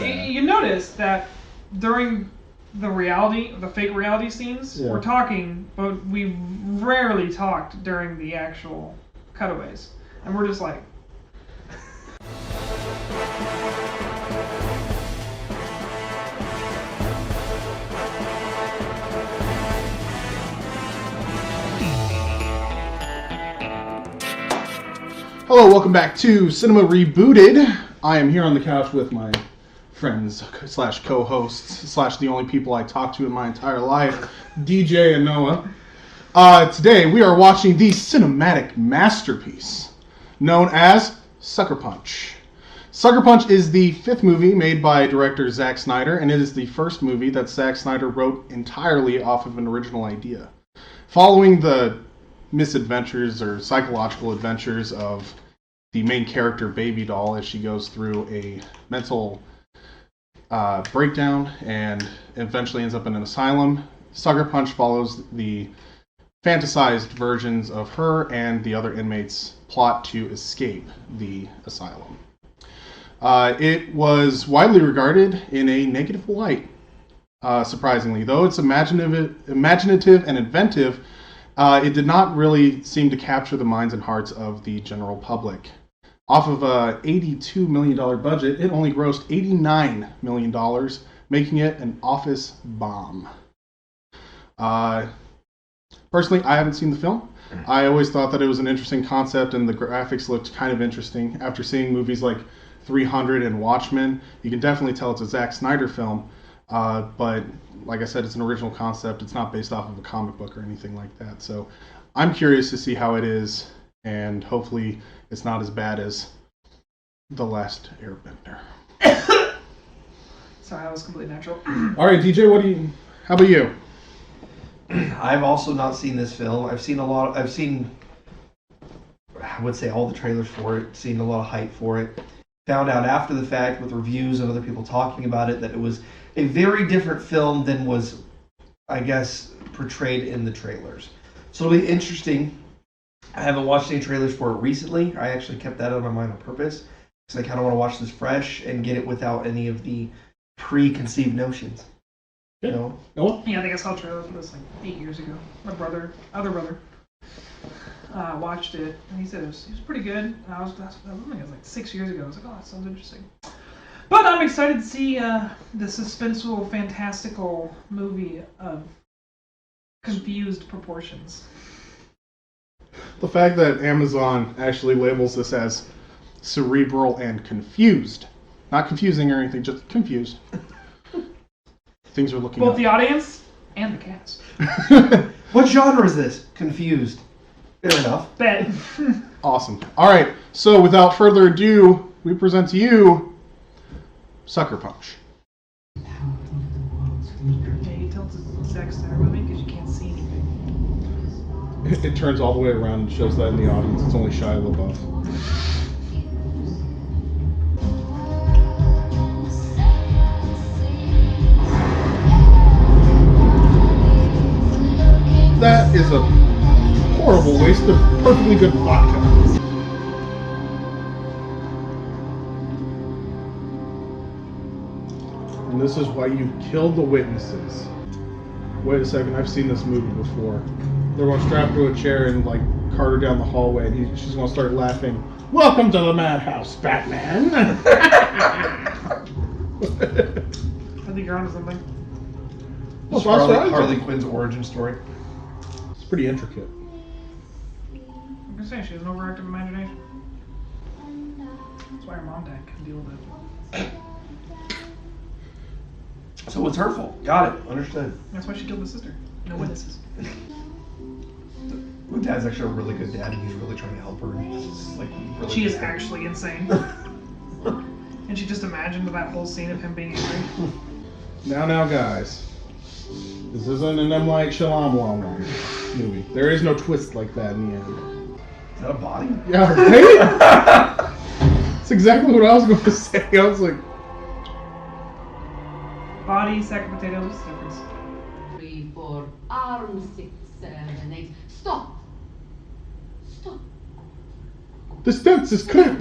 you notice that during the fake reality scenes, we're talking, but we rarely talked during the actual cutaways. And we're just like... Hello, welcome back to Cinema Rebooted. I am here on the couch with my friends slash co-hosts slash the only people I talk to in my entire life, DJ and Noah. Today we are watching the cinematic masterpiece known as Sucker Punch. Sucker Punch is the fifth movie made by director Zach Snyder, and it is the first movie that Zach Snyder wrote entirely off of an original idea. Following the misadventures or psychological adventures of the main character Baby Doll as she goes through a mental breakdown and eventually ends up in an asylum, Sucker Punch follows the fantasized versions of her and the other inmates' plot to escape the asylum. It was widely regarded in a negative light, surprisingly. Though it's imaginative and inventive, it did not really seem to capture the minds and hearts of the general public. Off of a $82 million budget, it only grossed $89 million, making it an office bomb. Personally, I haven't seen the film. I always thought that it was an interesting concept and the graphics looked kind of interesting. After seeing movies like 300 and Watchmen, you can definitely tell it's a Zack Snyder film. But like I said, it's an original concept. It's not based off of a comic book or anything like that. So I'm curious to see how it is, and hopefully it's not as bad as The Last Airbender. Sorry, that was completely natural. All right, DJ, how about you? I've also not seen this film. I would say all the trailers for it, seen a lot of hype for it. Found out after the fact with reviews and other people talking about it that it was a very different film than was, I guess, portrayed in the trailers. So it'll be interesting. I haven't watched any trailers for it recently. I actually kept that on my mind on purpose because I kind of want to watch this fresh and get it without any of the preconceived notions. You know? Noah? Yeah, I think I saw a trailer for this like 8 years ago. My other brother, watched it, and he said it was pretty good. I think it was like 6 years ago. I was like, oh, that sounds interesting. But I'm excited to see the suspenseful, fantastical movie of confused proportions. The fact that Amazon actually labels this as cerebral and confused. Not confusing or anything, just confused. Things are looking both up. The audience and the cast. What genre is this? Confused. Fair enough. Bet. Awesome. All right, so without further ado, we present to you Sucker Punch. Yeah, you tell it's a Zack Snyder movie because you can't see anything. It turns all the way around and shows that in the audience. It's only Shia LaBeouf. That is a horrible waste of perfectly good vodka. And this is why you killed the witnesses. Wait a second, I've seen this movie before. They're going to strap her to a chair and like cart her down the hallway, and she's going to start laughing. Welcome to the madhouse, Batman. I think you're onto something. Well, Harley Quinn's origin story. It's pretty intricate. I'm gonna say she has an overactive imagination. That's why her mom and dad couldn't deal with it. So it's her fault. Got it. Understood. That's why she killed the sister. No witnesses. My dad's actually a really good dad, and he's really trying to help her. It's like really She is actually insane. And she just imagined that whole scene of him being angry. Now, guys. This isn't an M. Night Shyamalan movie. There is no twist like that in the end. Is that a body? Yeah, right? That's exactly what I was going to say. I was like... Body, sack of potatoes, what's the difference? 3, 4, arm, 6, 7, 8. Stop! This dance is crap!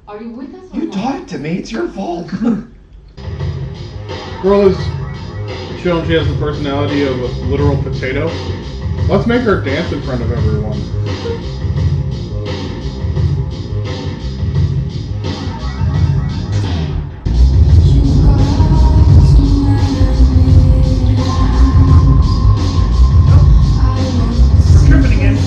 Are you with us or You not? taught it to me. It's your fault. Girl is shown she has the personality of a literal potato. Let's make her dance in front of everyone. We're tripping again.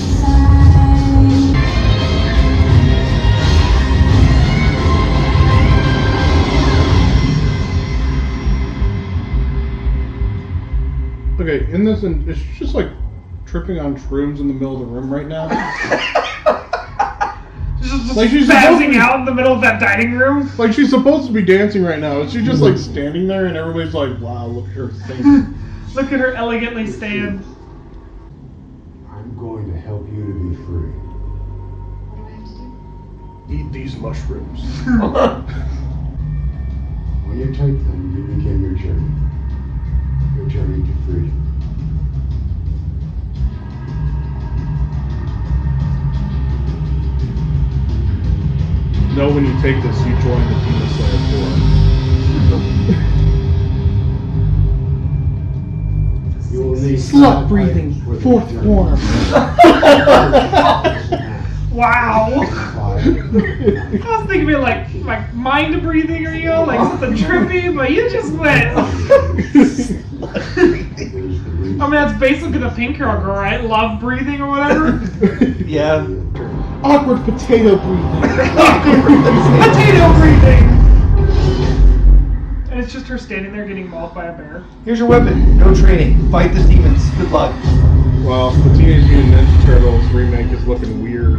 Okay, in this, it's just like tripping on shrooms in the middle of the room right now. Just Like she's supposed to spazzing be- out in the middle of that dining room. Like she's supposed to be dancing right now. Is she just like standing there and everybody's like, wow, look at her sing. Look at her elegantly stand. I'm going to help you to be free. What do I have to do? Eat these mushrooms. When you take them, you begin your journey. Your journey to freedom. Know when you take this, you join the Demon Slayer You will need Slut five breathing, items with fourth your form. Wow. Five. I was thinking of like mind breathing or like something trippy, but you just went. I mean, that's basically the Pink Girl girl, right? Love breathing or whatever. Yeah. Awkward potato breathing. Potato breathing. And it's just her standing there getting mauled by a bear. Here's your weapon. No training. Fight the demons. Good luck. Well, the Teenage Mutant Ninja Turtles remake is looking weird.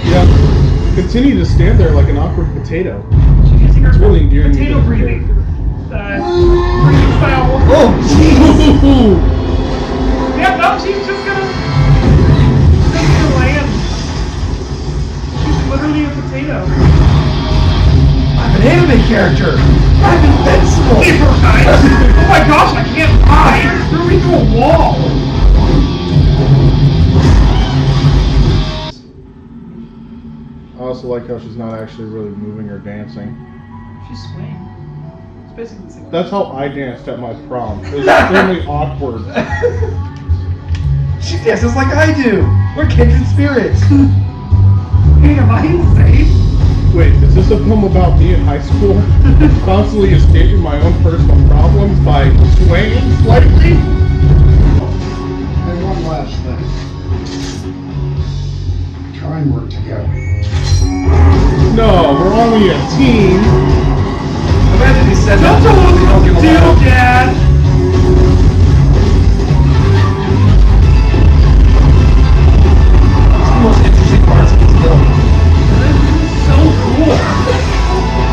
Yeah, continue to stand there like an awkward potato. She's using her It's really endearing. potato breathing. Breathing style. Oh, jeez. Yeah, no, she's just gonna land. She's literally a potato. I'm an anime character. I'm invincible. Paper knife. Oh my gosh, I can't hide. Threw me through a wall. I also like how she's not actually really moving or dancing. She's swaying. It's basically the same. That's how I danced at my prom. It was extremely awkward. She dances like I do. We're kindred spirits. Hey, am I insane? Wait, is this a film about me in high school? Constantly escaping my own personal problems by swaying slightly? And one last thing. Try and work together. No, we're only a team. Imagine he said that. Don't tell They don't get Deal, along. Dad. It's the most interesting parts of this film. So cool.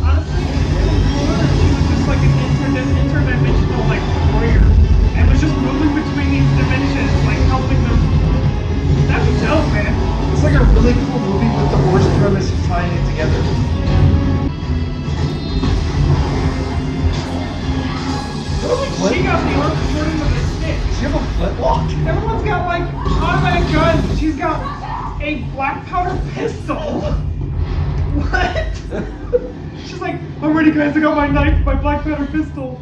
Honestly, it was cooler if she was just like an interdimensional like warrior and was just moving between these dimensions, like helping them. That'd be dope, man. It's like a really cool movie with the worst premise of tying it together. She got the arm according to the stick. Does she have a flintlock? Everyone's got like automatic guns. She's got a black powder pistol. What? She's like, I'm ready, guys. I got my knife, my black powder pistol.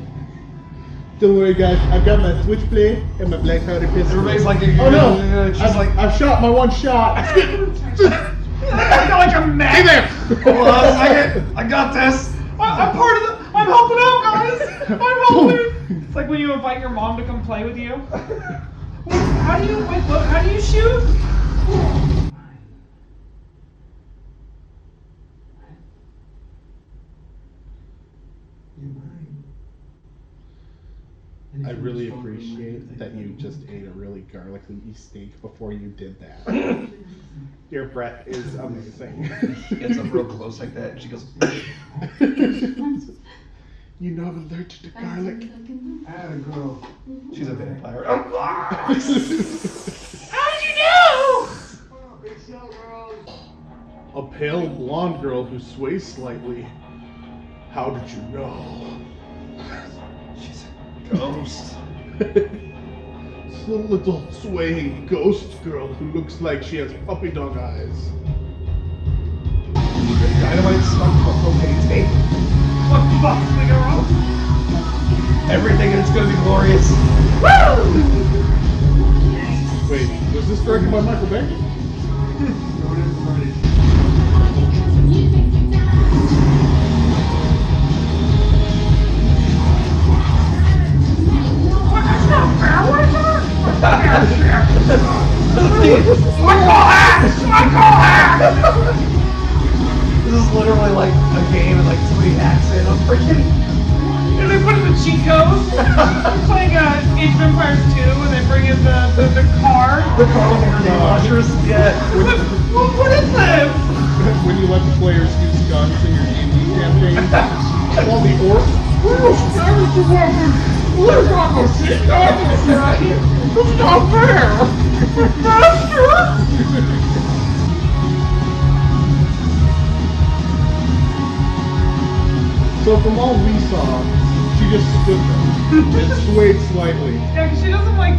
Don't worry, guys. I've got my switchblade and my black powder pistol. Everybody's like, oh no! she's I've, like, I've shot my one shot. I got like a mech. Hey there! hold on a second. I got this. I'm part of the. I'm helping out, guys. I'm helping. It's like when you invite your mom to come play with you. Wait, how do you wait? Look, how do you shoot? I really appreciate that you just ate a really garlicky steak before you did that. Your breath is amazing. She gets up real close like that, and she goes, You know I'm allergic to garlic. Atta girl. she's a vampire. How did you know? A pale blonde girl who sways slightly. How did you know? She's a ghost. the little swaying ghost girl who looks like she has puppy dog eyes. Dynamite stuck to a propane tape. What the fuck's gonna go wrong? Everything is gonna be glorious. Wait, was this directed by Michael Bay? This is literally like a game and like somebody hacks in on freaking. And they put in the cheat codes. It's like Age of Empires 2 and they bring in the car. The Carl Henry launchers. Yeah. What is this? When you let the players use guns in your D&D campaign, all the orcs. We're not gonna sit down here. It's not fair. So from all we saw, she just stood there and swayed slightly. Yeah, because she doesn't like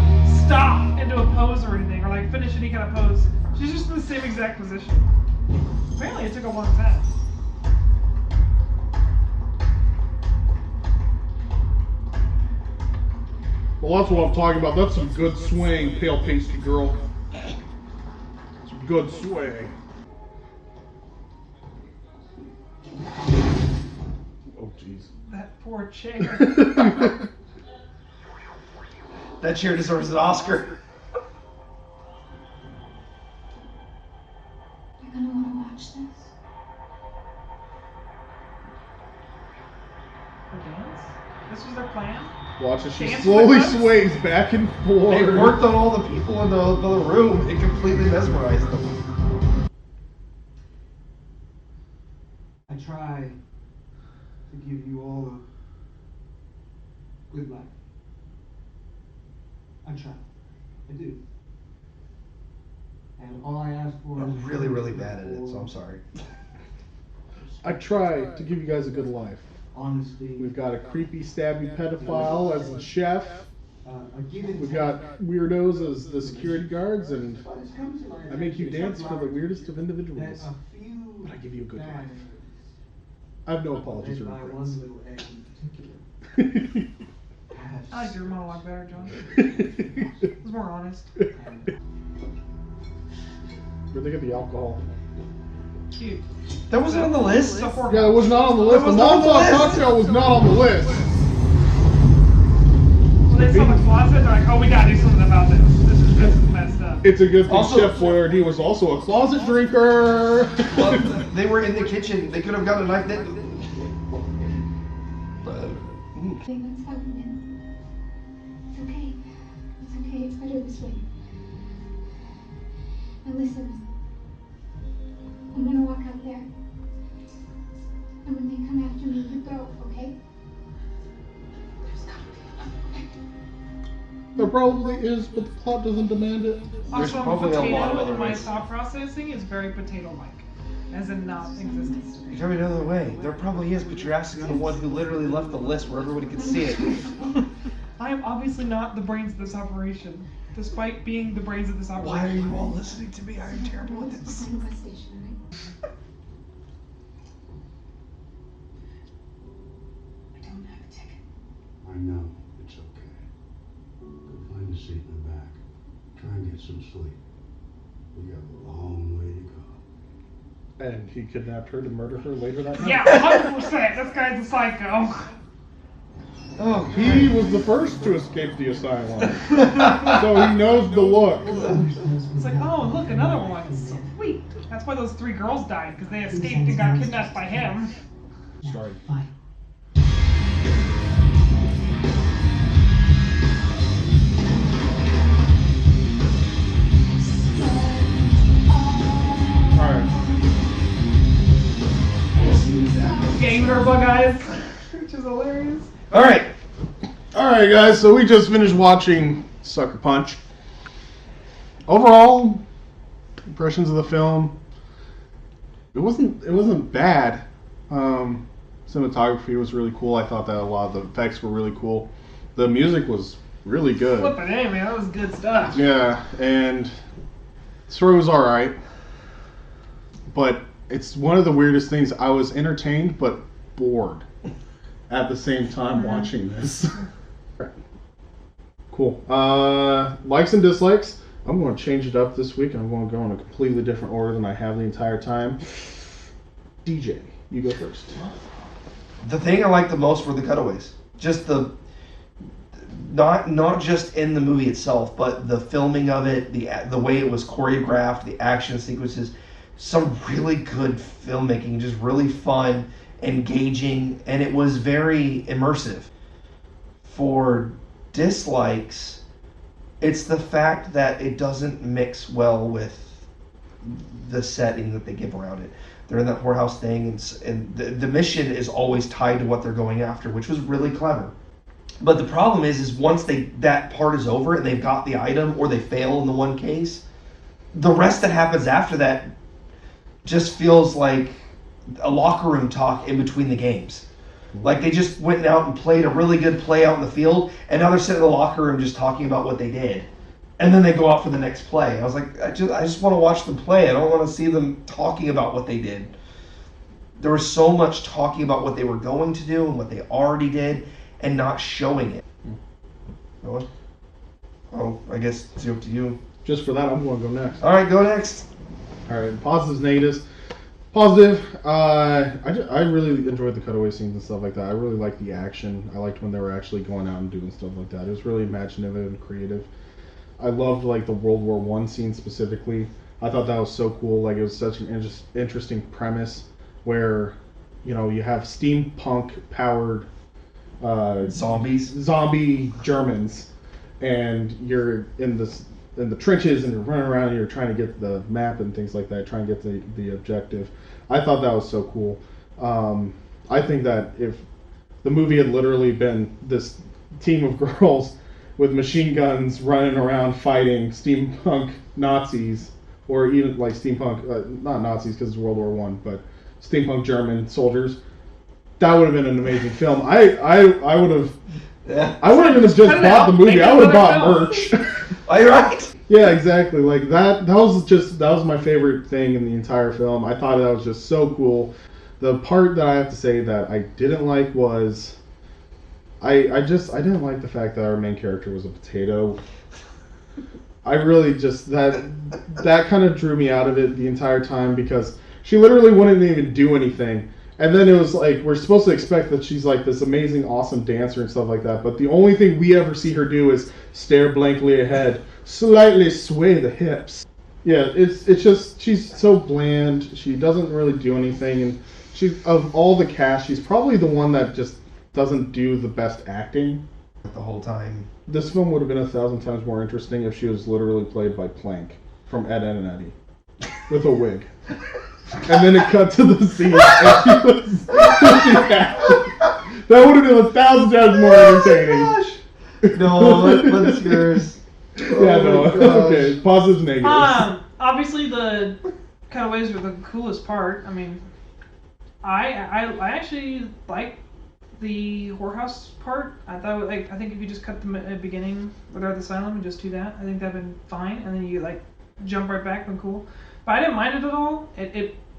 stop into a pose or anything, or like finish any kind of pose. She's just in the same exact position. Apparently, it took a long time. Well, that's what I'm talking about. That's some good swaying, pale pasty girl. Some good sway. Oh, jeez. That poor chair. That chair deserves an Oscar. You're gonna wanna watch this. The dance? This was their plan? Watch as she Dance slowly with us? sways back and forth. They worked on all the people in the room. It completely mesmerized them. I try to give you all a good life. I try. I do. And all I ask for I'm is really, really bad at it, so I'm sorry. I try to give you guys a good life. honesty. We've got a creepy, stabby pedophile as the chef. A give and We've take. got weirdos as the security guards, and But it's come to my I make you attention dance for the weirdest of that individuals. a few But I give you a good life. families, I have no apologies or led by regrets. one little egg in particular, have I like your monologue better, John. It was more honest. Where'd they get the alcohol? Cute. That wasn't on the list. The four Yeah, it was not on the list. The was not on the Molotov list. cocktail was not on the list. Well, they saw the closet, they're like, oh, we gotta do something about this. This is messed up. It's a good thing Also- Chef Boyardee was also a closet drinker. Well, they were in the kitchen. They could have got a knife. But, Okay, let's go, man. It's okay. It's okay. It's better this way. Now listen. I'm gonna walk out there. And when they come after me, you go, okay? There probably is, but the plot doesn't demand it. Also, probably a lot of potato other in my ways. thought processing is very potato-like, as in not existent. you're coming another way. There probably is, but you're asking the one who literally left the list where everybody could see it. I am obviously not the brains of this operation, despite being the brains of this operation. Why are you all listening to me? I am terrible at Let's this. find the bus station, right? I don't have a ticket. I know, it's okay. Go find a seat in the back. Try and get some sleep. We got a long way to go. And he kidnapped her to murder her later that night. Yeah, 100%. This guy's a psycho. Oh, He was the first to escape the asylum. So he knows the look. It's like, oh, look, another one. Sweet. That's why those 3 girls died, because they escaped and got kidnapped by him. Sorry. Fine. Alright. Game her bug eyes, which is hilarious. all right. Alright guys, so we just finished watching Sucker Punch. Overall, impressions of the film. It wasn't bad. Cinematography was really cool. I thought that a lot of the effects were really cool. The music was really good. Flipping A, man, that was good stuff. Yeah, and the story was alright, but it's one of the weirdest things. I was entertained but bored at the same time watching this. Cool. Likes and dislikes. I'm going to change it up this week. I'm going to go in a completely different order than I have the entire time. DJ, you go first. The thing I liked the most were the cutaways. Just not just in the movie itself, but the filming of it, the way it was choreographed, the action sequences, some really good filmmaking, just really fun, engaging, and it was very immersive. For dislikes, it's the fact that it doesn't mix well with the setting that they give around it. They're in that whorehouse thing, and the mission is always tied to what they're going after, which was really clever. But the problem is once that part is over and they've got the item, or they fail in the one case, the rest that happens after that just feels like a locker room talk in between the games. Like they just went out and played a really good play out in the field, and now they're sitting in the locker room just talking about what they did. And then they go out for the next play. I was like, I just want to watch them play. I don't want to see them talking about what they did. There was so much talking about what they were going to do and what they already did, and not showing it. Noah? Oh, I guess it's up to you. Just for that, I'm going to go next. All right, go next. All right, positives, negatives. Positive, I really enjoyed the cutaway scenes and stuff like that. I really liked the action. I liked when they were actually going out and doing stuff like that. It was really imaginative and creative. I loved like the World War I scene specifically. I thought that was so cool. Like it was such an interesting premise where, you know, you have steampunk powered zombie Germans, and you're in the trenches and you're running around and you're trying to get the map and things like that, trying to get the objective. I thought that was so cool. I think that if the movie had literally been this team of girls with machine guns running around fighting steampunk Nazis, or even like steampunk, not Nazis because it's World War I, but steampunk German soldiers, that would have been an amazing film. I would have. Yeah. I wouldn't even have just bought the movie. I would have bought merch. Are you right? Yeah, exactly. Like that was my favorite thing in the entire film. I thought that was just so cool. The part that I have to say that I didn't like was I didn't like the fact that our main character was a potato. I really just that kind of drew me out of it the entire time, because she literally wouldn't even do anything. And then it was like, we're supposed to expect that she's like this amazing, awesome dancer and stuff like that. But the only thing we ever see her do is stare blankly ahead, slightly sway the hips. Yeah, it's just, she's so bland. She doesn't really do anything. And of all the cast, she's probably the one that just doesn't do the best acting. The whole time. This film would have been 1,000 times more interesting if she was literally played by Plank from Ed, Edd and Eddy with a wig. And then it cut to the scene, and she was that would have been 1,000 times more entertaining. Oh my gosh. No, what's yours? Yeah, no. Okay, positives, negatives. Obviously the cutaways were the coolest part. I mean, I actually like the whorehouse part. I think if you just cut the beginning without the asylum and just do that, I think that'd been fine. And then you like jump right back, been cool. But I didn't mind it at all.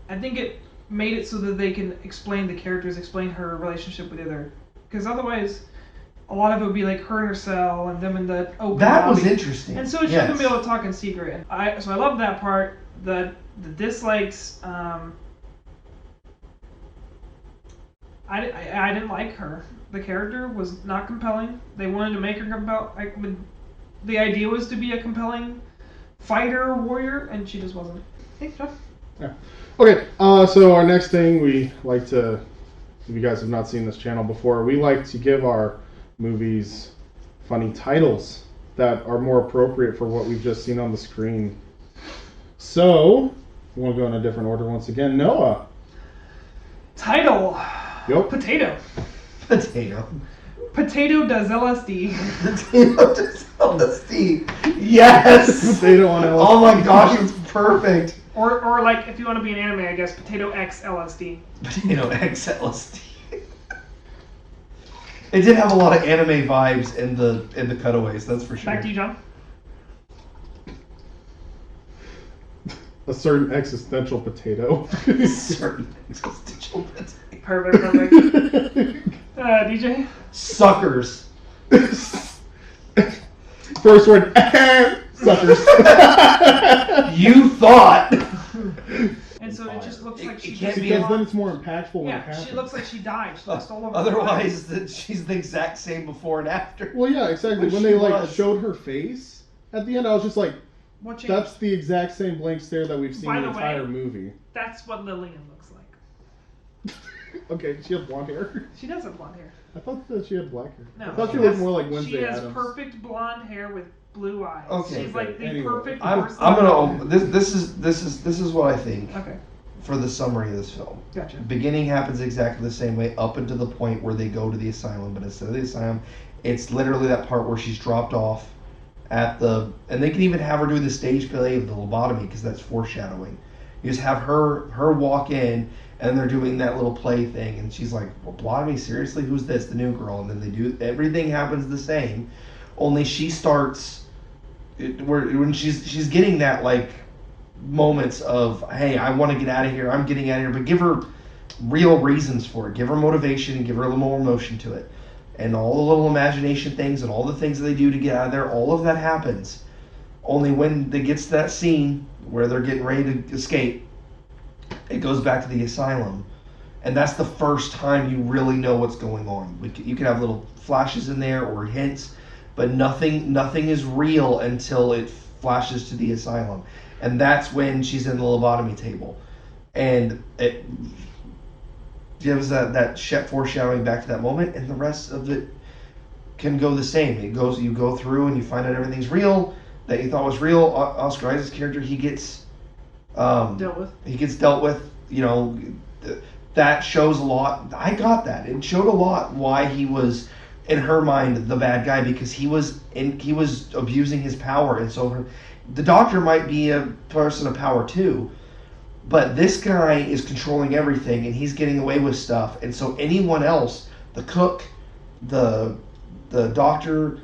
I think it made it so that they can explain the characters, explain her relationship with the other. Because otherwise, a lot of it would be like her in her cell and them in the open. That lobby. was interesting. And so she wouldn't be able to talk in secret. So I love that part. The dislikes. I didn't like her. The character was not compelling. They wanted to make her compelling. The idea was to be a compelling fighter, warrior, and she just wasn't. Thanks, Jeff. Yeah. Okay, so our next thing, we like to, if you guys have not seen this channel before, we like to give our movies funny titles that are more appropriate for what we've just seen on the screen. So, we want to go in a different order once again. Noah. Title. Yep. Potato. Potato. Potato does LSD. Potato does LSD. Yes. Potato on LSD. Oh my gosh, it's perfect. Or like, if you want to be an anime, I guess, Potato X LSD. Potato X LSD. It did have a lot of anime vibes in the cutaways, that's for sure. Back to you, John. A certain existential potato. Certain existential potato. Perfect. DJ? Suckers. First word, suckers. You thought. And so it just looks like she It can't just be Because lost- then it's more impactful when it Yeah, happens. she looks like she died. She lost all of her Otherwise, that she's the exact same before and after. Well, yeah, exactly. Which When she they like was. showed her face at the end, I was just like, What changed? that's the exact same blank stare that we've seen By in the the entire way- movie. That's what Lillian looks like. Okay, she had blonde hair. She does have blonde hair. I thought that she had black hair. No, I thought she has- looked more like Wednesday She has Addams. perfect blonde hair with blue eyes. Okay, She's like the anyway. perfect I'm person. gonna. This is what I think Okay, for the summary of this film. gotcha. Beginning happens exactly the same way up until the point where they go to the asylum, but instead of the asylum, it's literally that part where she's dropped off at the, and they can even have her do the stage play of the lobotomy because that's foreshadowing. You just have her walk in, and they're doing that little play thing, and she's like, well, lobotomy, seriously, who's this? The new girl. And then they do, everything happens the same, only she starts, when she's getting that like moments of, hey, I want to get out of here, I'm getting out of here, but give her real reasons for it, give her motivation and give her a little more emotion to it, and all the little imagination things and all the things that they do to get out of there, all of that happens. Only when they gets to that scene where they're getting ready to escape, it goes back to the asylum, and that's the first time you really know what's going on. You can have little flashes in there or hints, but nothing is real until it flashes to the asylum, and that's when she's in the lobotomy table, and it gives that foreshadowing back to that moment, and the rest of it can go the same. You go through and you find out everything's real that you thought was real. Oscar Isaac's character, he gets Dealt with. He gets dealt with. That shows a lot. I got that. It showed a lot why he was, in her mind, the bad guy, because he was abusing his power, and so the doctor might be a person of power too, but this guy is controlling everything, and he's getting away with stuff, and so anyone else, the cook, the doctor,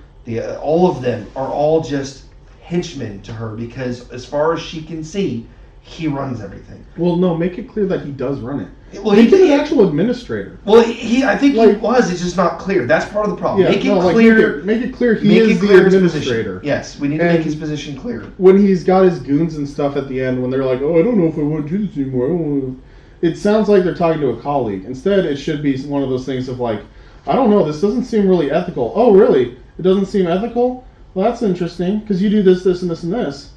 all of them are all just henchmen to her, because as far as she can see, he runs everything. Well, no, make it clear that he does run it. Well, He's an actual administrator. Well, I think he Like- was. It's just not clear. That's part of the problem. Yeah, Make it no, like, clear. make it clear he Make is it the clear his administrator. position. Yes, we need to make And- his position clear. When he's got his goons and stuff at the end, when they're like, "Oh, I don't know if I want to do this anymore," I don't want to... It sounds like they're talking to a colleague. Instead, it should be one of those things of like, "I don't know, this doesn't seem really ethical." "Oh, really? It doesn't seem ethical? Well, that's interesting, because you do this, this, and this, and this.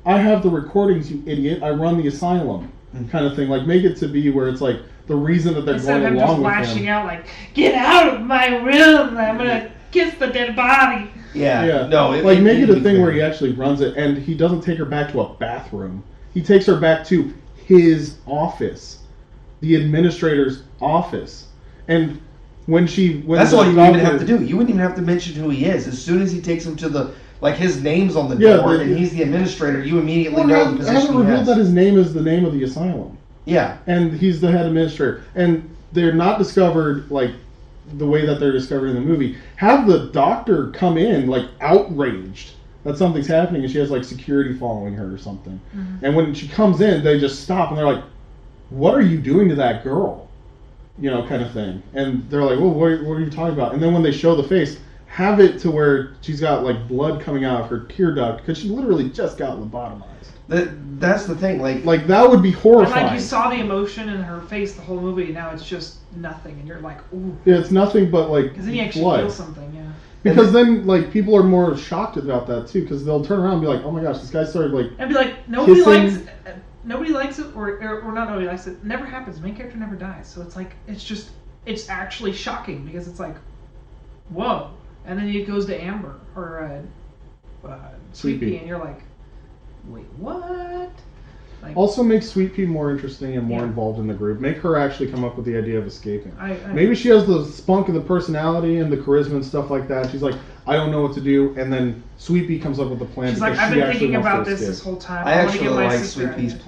I have the recordings, you idiot. I run the asylum." Kind of thing. Like, make it to be where it's like the reason that they're Instead of going him just along with lashing him. out like, "Get out of my room! I'm gonna kiss the dead body." Yeah. Yeah. No. Like, make it needs to a be thing clear. where he actually runs it, and he doesn't take her back to a bathroom. He takes her back to his office, the administrator's office. And when That's the all you doctor- even have to do. You wouldn't even have to mention who he is. As soon as he takes him to the, like, his name's on the Yeah, door but- and he's the administrator, you immediately Well, know the I position haven't he revealed has. that his name is the name of the asylum, Yeah. and he's the head administrator. And they're not discovered like the way that they're discovered in the movie. Have the doctor come in like outraged that something's happening, and she has like security following her or something. And when she comes in, they just stop and they're like, "What are you doing to that girl?" Kind of thing. And they're like, "Well, what are you talking about?" And then when they show the face, have it to where she's got like blood coming out of her tear duct because she literally just got lobotomized. That's the thing. Like Like, that would be And horrifying. like you saw the emotion in her face the whole movie, and now it's just nothing, and you're like, "Ooh," Yeah, it's nothing but like because then you actually blood. feel something, yeah. Because then like people are more shocked about that too, because they'll turn around and be like, "Oh my gosh, this guy started like." And be like, nobody Kissing- likes it, or not nobody likes it. Never happens. The main character never dies, so it's like it's actually shocking because it's like, whoa, and then it goes to Amber or Sweet Sweet Pea. Pea, and you're like, wait, what? Like, Also make Sweet Pea more interesting and more Yeah. involved in the group. Make her actually come up with the idea of escaping. I Maybe she has the spunk of the personality and the charisma and stuff like that. She's like, "I don't know what to do," and then Sweet Pea comes up with a plan. she's like, because I've she been actually thinking wants to about this escape. this whole time. I wanna actually get my like sister Sweet out Pea's of here."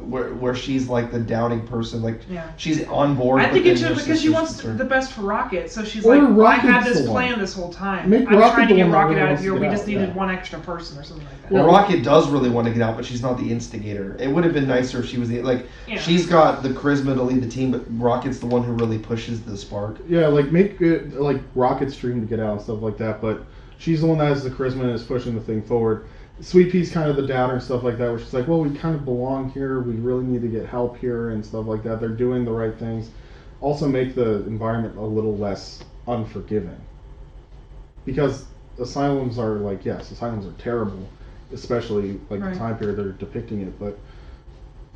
where she's like the doubting person, like Yeah. she's on board. I but think then it's her just because she sister's wants concerned. the best for Rocket, so she's Or like, I Rocket's had this the one. plan this whole time. Make I'm Rocket trying to the get one that Rocket really out of wants to here. get We out, just needed yeah. one extra person or something like that. Well, Rocket does really want to get out, but she's not the instigator. It would have been nicer if she was the Yeah. She's got the charisma to lead the team, but Rocket's the one who really pushes the spark. Yeah, like make it like Rocket's dream to get out and stuff like that, but she's the one that has the charisma and is pushing the thing forward. Sweet Pea's kind of the doubter and stuff like that, where she's like, well, we kind of belong here, we really need to get help here and stuff like that. They're doing the right things. Also make the environment a little less unforgiving. Because asylums are like, yes, asylums are terrible, especially like Right. the time period they're depicting it, but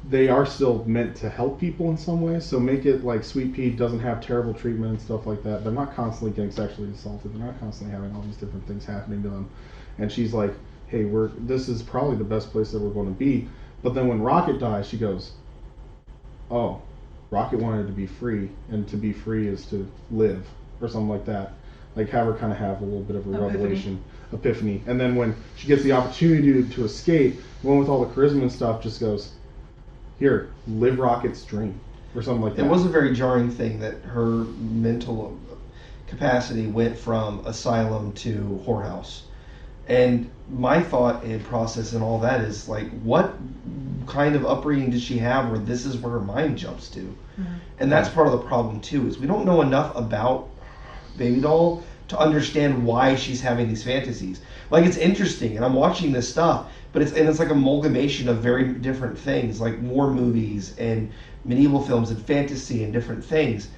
they are still meant to help people in some way, so make it like Sweet Pea doesn't have terrible treatment and stuff like that. They're not constantly getting sexually assaulted. They're not constantly having all these different things happening to them. And she's like, hey, this is probably the best place that we're going to be. But then when Rocket dies, she goes, oh, Rocket wanted to be free, and to be free is to live, or something like that. Like have her kind of have a little bit of a revelation, epiphany. And then when she gets the opportunity to escape, the one with all the charisma and stuff just goes, here, live Rocket's dream, or something like that. It was a very jarring thing that her mental capacity went from asylum to whorehouse. And my thought and process and all that is like, what kind of upbringing did she have where this is where her mind jumps to? Mm-hmm. And that's part of the problem too, is we don't know enough about Baby Doll to understand why she's having these fantasies. Like, it's interesting, and I'm watching this stuff, but it's like amalgamation of very different things, like war movies and medieval films and fantasy and different things,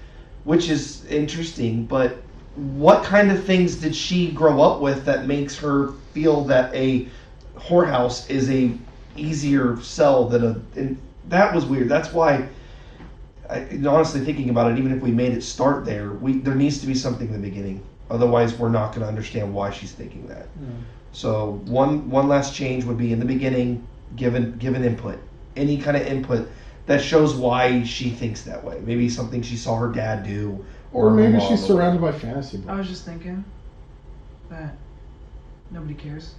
which is interesting. But what kind of things did she grow up with that makes her feel that a whorehouse is a easier sell than a? And that was weird. That's why, honestly, thinking about it, even if we made it start there, there needs to be something in the beginning. Otherwise, we're not going to understand why she's thinking that. So one last change would be in the beginning, given input, any kind of input that shows why she thinks that way. Maybe something she saw her dad do, Or her maybe mom she's or- surrounded by fantasy books. I was just thinking that nobody cares.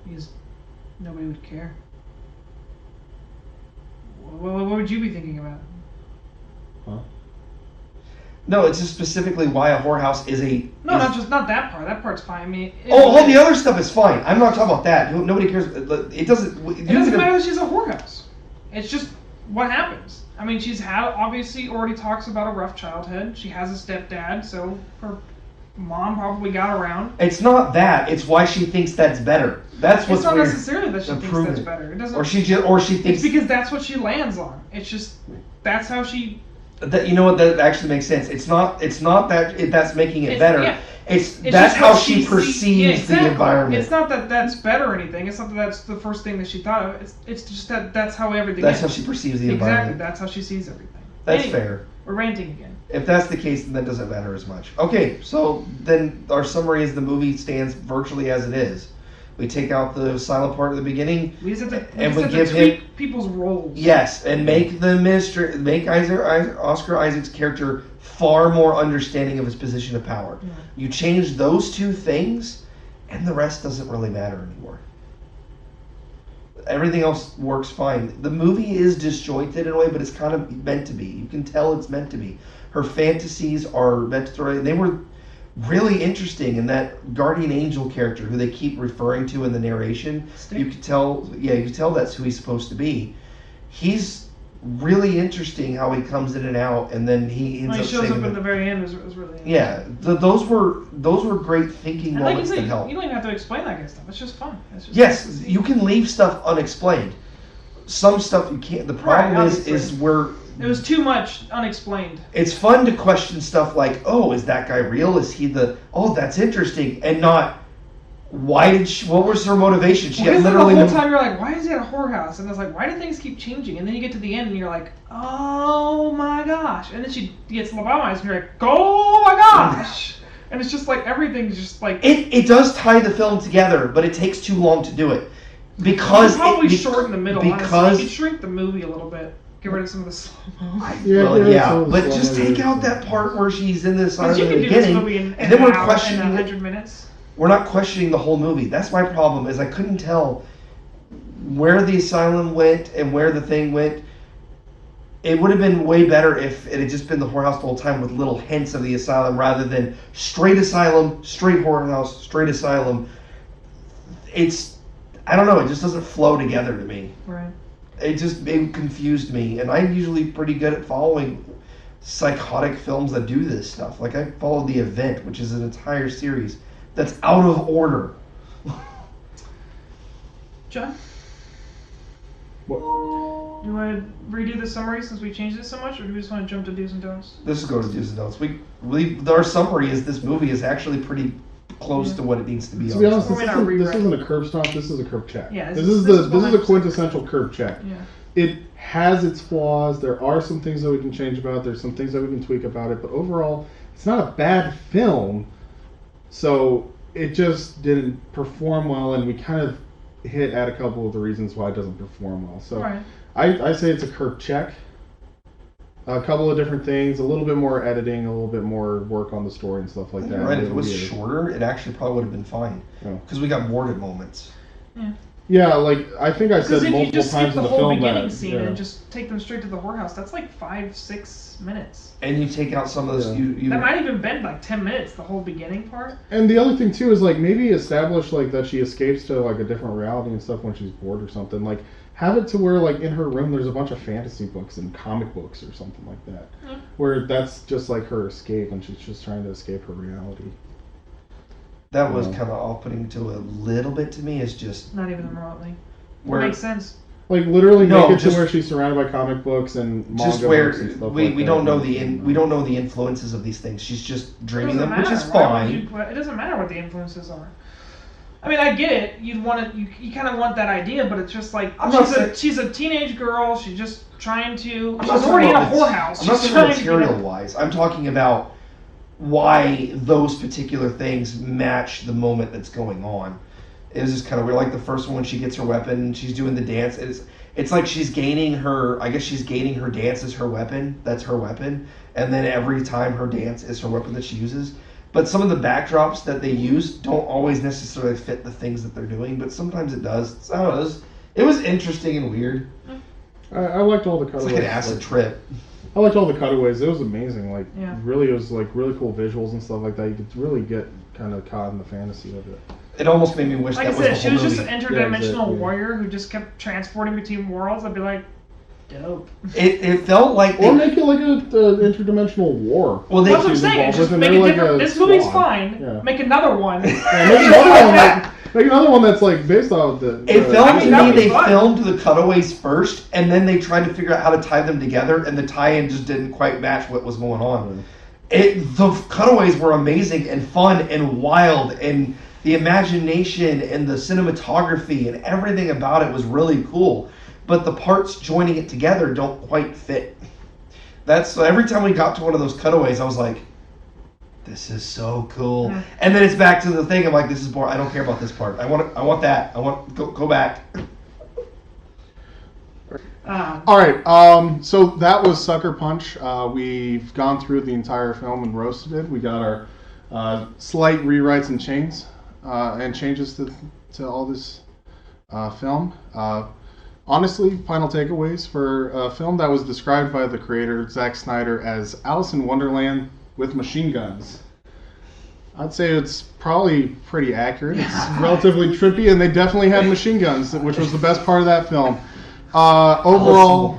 Because nobody would care. What would you be thinking about? Huh? No, it's just specifically why a whorehouse is a. No, is- not that part. That part's fine. I mean, all the other stuff is fine. I'm not talking about that. Nobody cares. It doesn't. It doesn't matter that she's a whorehouse. It's just what happens. I mean, she's obviously already talks about a rough childhood. She has a stepdad, so her mom probably got around. It's not that. It's why she thinks that's better. That's what's It's not weird. necessarily that she thinks Improve that's it. better. It doesn't. Or she thinks It's because that's what she lands on. It's just that's how she. that. You know what? That actually makes sense. It's not that that's making it It's- better. yeah. It's It's that's just how what she perceives exactly. the environment. It's not that that's better or anything. It's not that that's the first thing that she thought of. It's just that that's how everything That's is. how she perceives the Exactly. environment. That's how she sees everything. That's Anyway, fair. We're ranting again. If that's the case, then that doesn't matter as much. Okay, so then our summary is the movie stands virtually as it is. We take out the silent part at the beginning. We just have to, And just we have give to him- tweak people's roles. Yes, and make Oscar Isaac's character far more understanding of his position of power. Yeah. You change those two things, and the rest doesn't really matter anymore. Everything else works fine. The movie is disjointed in a way, but it's kind of meant to be. You can tell it's meant to be. Her fantasies are meant to throw, and they were really interesting in that guardian angel character who they keep referring to in the narration. Stick. You could tell, you could tell that's who he's supposed to be. He's really interesting how he comes in and out, and then he ends When he up shows up saving at the- the very end, it was really Yeah, those were great thinking And like you moments said, that you help. don't even have to explain that kind of stuff. It's just fun. It's just Yes, you can leave stuff unexplained. Some stuff you can't. The problem Right, is obviously. where It was too much unexplained. it's fun to question stuff like, oh, is that guy real? Is he the? Oh, that's interesting, and not. Why did she? What was her motivation? She Because had then literally the whole no- time you're like, why is he at a whorehouse? And it's like, why do things keep changing? And then you get to the end and you're like, oh my gosh. And then she gets lobotomized and you're like, oh my gosh. And it's just like everything's just like It does tie the film together, but it takes too long to do it because you probably it, shorten the middle. because Honestly. You could shrink the movie a little bit. Get rid of some of the slow-mo. yeah, but just take out that part where she's in this Because you in the can do this beginning, movie in and then an we're hour, in questioning it. 100 minutes. We're not questioning the whole movie. That's my problem. Is I couldn't tell where the asylum went and where the thing went, it would have been way better if it had just been the whorehouse the whole time with little hints of the asylum rather than straight asylum, straight whorehouse, straight asylum. I don't know, it just doesn't flow together to me. Right. It confused me, and I'm usually pretty good at following psychotic films that do this stuff. Like I followed The Event, which is an entire series that's out of order. John, What? do you want to redo the summary since we changed it so much, or do we just want to jump to do's and don'ts? This is go to do's and don'ts. Our summary is this movie is actually pretty close to what it needs to be. To be honest, Or this we not isn't a curb stomp. This is a curb check. Yeah, this is a quintessential curb check. Yeah. It has its flaws. There are some things that we can change about. There's some things that we can tweak about it. But overall, it's not a bad film. So it just didn't perform well, and we kind of hit at a couple of the reasons why it doesn't perform well. So Right. I say it's a curb check. A couple of different things, a little bit more editing, a little bit more work on the story and stuff like that. You're right. If it was shorter, it actually probably would have been fine because we got bored at moments. Yeah, like I think I said Because if you multiple just skip times the in the whole film beginning that scene and just take them straight to the whorehouse, that's like 5-6 minutes. And you take out some of those. Yeah. That might even been like 10 minutes, the whole beginning part. And the other thing too is like maybe establish like that she escapes to like a different reality and stuff when she's bored or something. Like have it to where like in her room there's a bunch of fantasy books and comic books or something like that, where that's just like her escape and she's just trying to escape her reality. That was kind of off-putting to a little bit to me. It's just Not even remotely. where Makes sense. Like literally No, make it just- to where she's surrounded by comic books and manga just where books and stuff we like that. don't know we don't know the influences of these things. She's just dreaming them, which is Why would fine. it doesn't matter what the influences are. I mean, I get it. You kind of want that idea, but it's just like I'm not she's a teenage girl. She's just trying to. I'm She's not talking already in a about whorehouse. I'm not She's talking trying to get material out. wise. I'm talking about why those particular things match the moment that's going on. It was just kind of weird. Like the first one when she gets her weapon, she's doing the dance. It's like she's gaining her. I guess she's gaining her dance as her weapon. That's her weapon. And then every time her dance is her weapon that she uses. But some of the backdrops that they use don't always necessarily fit the things that they're doing. But sometimes it does. So I don't know, it was interesting and weird. I liked all the It's cutaways. like an acid trip. I liked all the cutaways. It was amazing. Like Yeah. really, it was like really cool visuals and stuff like that. You could really get kind of caught in the fantasy of it. It almost made me wish Like that I was said, the she whole was just movie. an interdimensional exactly. warrior who just kept transporting between worlds. I'd be like, dope. It felt like Or make it like a interdimensional war. well, That's what I'm she's saying. involved Just with, and make they're a like different. a This movie's squad. fine. Yeah. Make another one. Yeah, make another one that's like based off the. It felt I mean, to that'd me be they fun. filmed the cutaways first, and then they tried to figure out how to tie them together, and the tie-in just didn't quite match what was going on. The cutaways were amazing and fun and wild, and the imagination and the cinematography and everything about it was really cool. But the parts joining it together don't quite fit. So every time we got to one of those cutaways, I was like, this is so cool. Yeah. And then it's back to the thing. I'm like, this is boring. I don't care about this part. I want that. Go back. All right, so that was Sucker Punch. We've gone through the entire film and roasted it. We got our slight rewrites and changes to all this film. Honestly, final takeaways for a film that was described by the creator, Zach Snyder, as Alice in Wonderland with machine guns. I'd say it's probably pretty accurate. It's relatively trippy, and they definitely had machine guns, which was the best part of that film. Overall,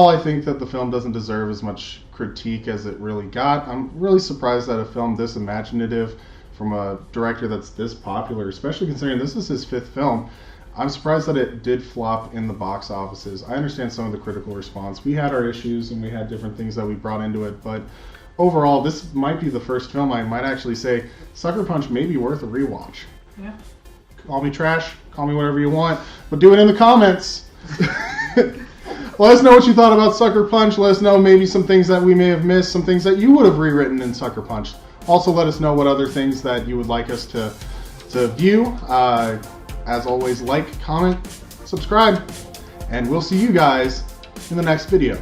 I think that the film doesn't deserve as much critique as it really got. I'm really surprised that a film this imaginative from a director that's this popular, especially considering this is his 5th film, I'm surprised that it did flop in the box offices. I understand some of the critical response. We had our issues and we had different things that we brought into it, but overall, this might be the first film I might actually say Sucker Punch may be worth a rewatch. Yeah. Call me trash, call me whatever you want, but do it in the comments. Let us know what you thought about Sucker Punch. Let us know maybe some things that we may have missed, some things that you would have rewritten in Sucker Punch. Also, let us know what other things that you would like us to view. As always, like, comment, subscribe, and we'll see you guys in the next video.